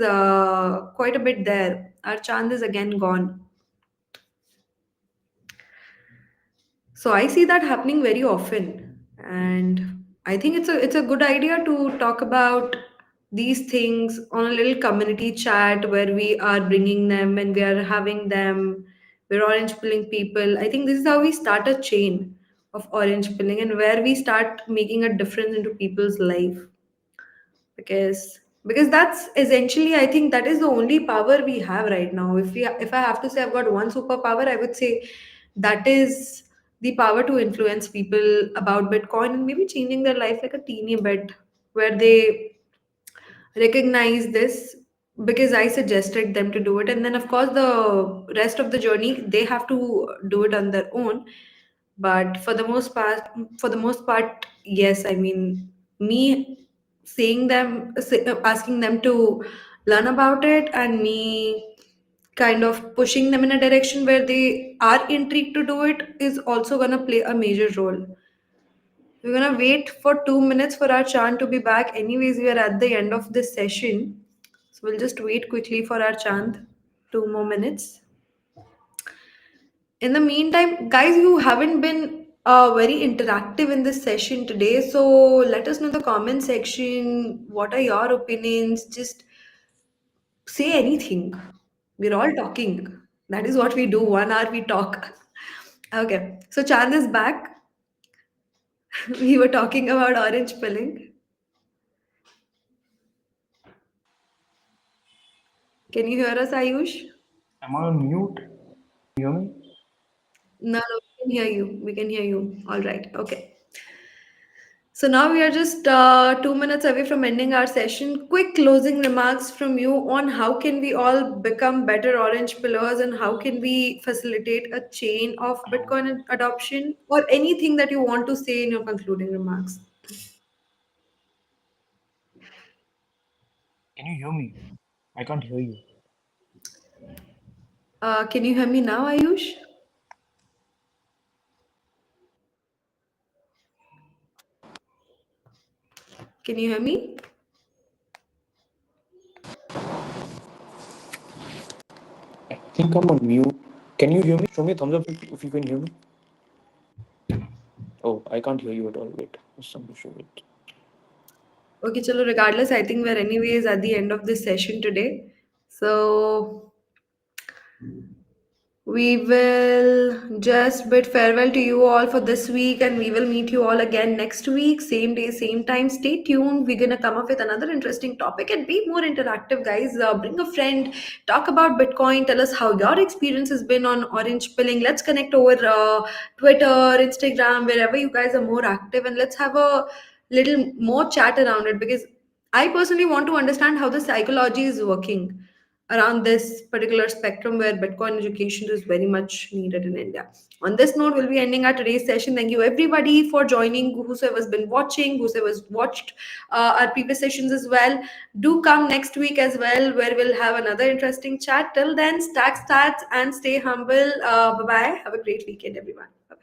quite a bit there. Our chand is again gone. So I see that happening very often. And I think it's a good idea to talk about these things on a little community chat where we are bringing them and we are having them. We're orange pilling people. I think this is how we start a chain of orange pilling and where we start making a difference into people's life, because that's essentially, I think that is the only power we have right now. If I have to say I've got one superpower, I would say that is the power to influence people about Bitcoin and maybe changing their life like a teeny bit, where they recognize this because I suggested them to do it, and then of course the rest of the journey they have to do it on their own. But for the most part, yes, I mean, me asking them to learn about it and me kind of pushing them in a direction where they are intrigued to do it is also going to play a major role. We're going to wait for 2 minutes for our chant to be back. Anyways, we are at the end of this session, so we'll just wait quickly for our chant. 2 more minutes. In the meantime, guys, you haven't been very interactive in this session today. So let us know in the comment section, what are your opinions? Just say anything. We're all talking. That is what we do. 1 hour we talk. Okay. So Chand is back. We were talking about orange pilling. Can you hear us, Ayush? am I on mute? You hear me? No, no, we can hear you. We can hear you. All right. Okay. So now we are just 2 minutes away from ending our session. Quick closing remarks from you on how can we all become better orange pillars and how can we facilitate a chain of Hello. Bitcoin adoption, or anything that you want to say in your concluding remarks. Can you hear me? I can't hear you. Can you hear me now, Ayush? Can you hear me? I think I'm on mute. Can you hear me? Show me a thumbs up if you can hear me. Oh, I can't hear you at all. Wait, there's some issue with. Okay, chalo, regardless, I think we're anyways at the end of this session today. So we will just bid farewell to you all for this week, and we will meet you all again next week, same day, same time. Stay tuned. We're gonna come up with another interesting topic and be more interactive, guys. Bring a friend, talk about Bitcoin, tell us how your experience has been on orange pilling. Let's connect over Twitter, Instagram, wherever you guys are more active, and let's have a little more chat around it, because I personally want to understand how the psychology is working around this particular spectrum where Bitcoin education is very much needed in India. On this note, we'll be ending our today's session. Thank you everybody for joining, whosoever's been watching, whosoever's watched our previous sessions as well. Do come next week as well, where we'll have another interesting chat. Till then, stack stats and stay humble. Bye bye. Have a great weekend, everyone. Bye.